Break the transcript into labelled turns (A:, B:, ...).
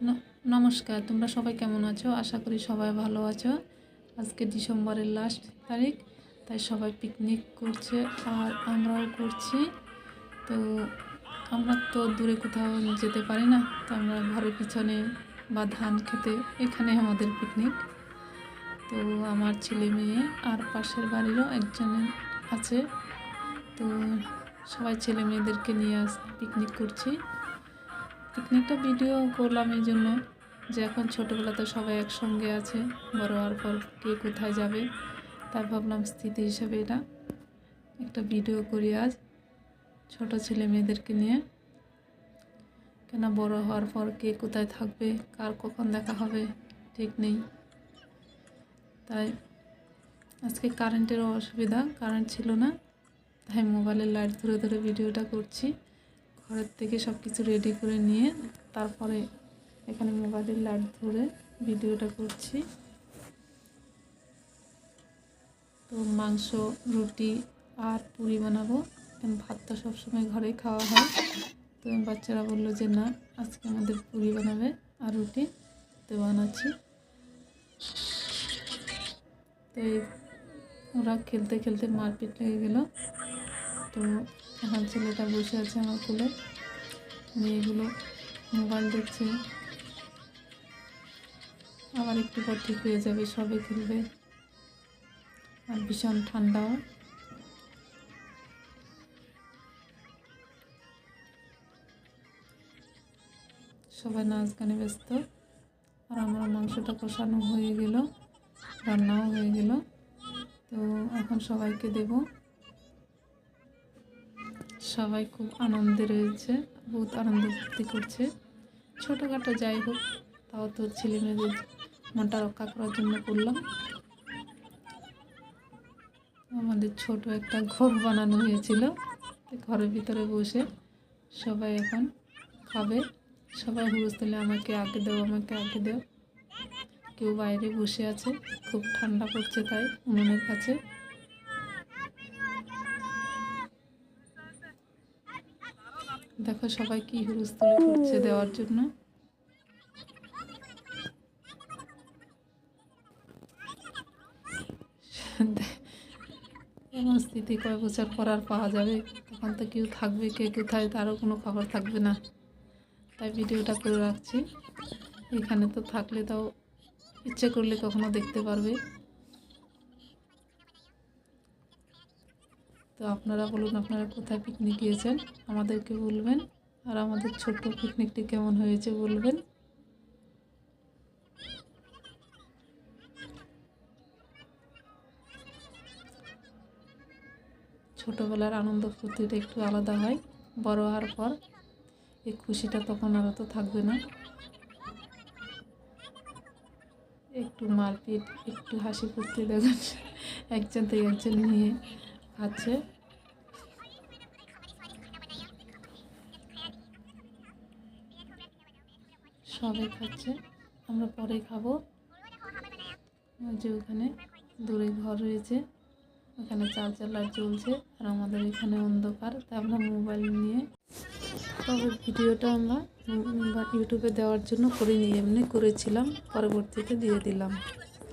A: নমস্কার, তোমরা সবাই কেমন আছো? আশা করি সবাই ভালো আছো। আজকে ডিসেম্বরের লাস্ট তারিখ, তাই সবাই পিকনিক করছে আর আমরাও করছি। তো আমরা তো দূরে কোথাও যেতে পারি না, তো আমরা ঘরের পিছনে বা ধান খেতে এখানে আমাদের পিকনিক। তো আমার ছেলে মেয়ে আর পাশের বাড়িরও একজনের আছে, তো সবাই ছেলে মেয়েদেরকে নিয়ে পিকনিক করছি। পিকনিকটা ভিডিও করলাম এই জন্য যে এখন ছোটোবেলাতে সবাই একসঙ্গে আছে, বড় হওয়ার পর কে কোথায় যাবে, তাই ভাবলাম স্মৃতি হিসেবে এটা একটা ভিডিও করি আজ ছোট ছেলে মেয়েদেরকে নিয়ে। কেন বড় হওয়ার পর কে কোথায় থাকবে, কার কখন দেখা হবে ঠিক নেই। তাই আজকে কারেন্টেরও অসুবিধা, কারেন্ট ছিল না, তাই মোবাইলের লাইট ধরে ধরে ভিডিওটা করছি। ঘরের থেকে সব কিছু রেডি করে নিয়ে তারপরে এখানে মোবাইলের লাইট ধরে ভিডিওটা করছি। তো মাংস, রুটি আর পুরি বানাবো। ভাত তো সবসময় ঘরেই খাওয়া হয়, তো বাচ্চারা বললো যে না, আজকে আমাদের পুরি বানাবে আর রুটি, তো বানাচ্ছি। তো ওরা খেলতে খেলতে মারপিট লেগে গেল। তো এখন ছেলেটা বসে আছে আমার কোলে, মেয়েগুলো মোবাইল দেখছে। আবার একটু পর ঠিক হয়ে যাবে, সবে খেলবে। আর ভীষণ ঠান্ডাও। সবাই নাচ গানে ব্যস্ত। আর আমার মাংসটা কষানো হয়ে গেল, রান্নাও হয়ে গেল। তো এখন সবাইকে দেব। সবাই খুব আনন্দে রয়েছে, বহুত আনন্দ ফুর্তি করছে। ছোটোখাটো যাই হোক, তাও তো ছেলে মেয়েদের মনটা রক্ষা করার জন্য করলাম। আমাদের ছোট একটা ঘর বানানো হয়েছিল, ঘরের ভিতরে বসে সবাই এখন খাবে। সবাই হুলস্থুলে আমাকে আগে দাও, আমাকে আগে দাও। কেউ বাইরে বসে আছে, খুব ঠান্ডা পড়ছে তাই উনুনের কাছে। দেখো সবাই কি হুলস্থুলি করছে দেওয়ার জন্য। এমন স্থিতি কয় বছর পর আর পাওয়া যাবে? তখন তো কেউ থাকবে, কে কোথায় তারও কোনো খবর থাকবে না। তাই ভিডিওটা করে রাখছি। এখানে তো থাকলে তাও ইচ্ছে করলে কখনো দেখতে পারবে। তো আপনারা বলুন, আপনারা কোথায় পিকনিক গিয়েছেন আমাদেরকে বলবেন, আর আমাদের ছোট্ট পিকনিকটি কেমন হয়েছে বলবেন। ছোটোবেলার আনন্দ ফুর্তিটা একটু আলাদা হয়, বড় হওয়ার পর এই খুশিটা তখন আর তো থাকবে না। একটু মারপিট, একটু হাসি ফুর্তি দেখুন, একজন থেকে একজন নিয়ে খাচ্ছে। সবাই খাচ্ছে, আমরা পরে খাবো। যে ওখানে দূরে ঘর রয়েছে, ওখানে চার্জার লাইট জ্বলছে, আর আমাদের এখানে অন্ধকার, তাই আমরা মোবাইল নিয়ে। তবে ভিডিওটা আমরা ইউটিউবে দেওয়ার জন্য করিনি, এমনি করেছিলাম, পরবর্তীতে দিয়ে দিলাম।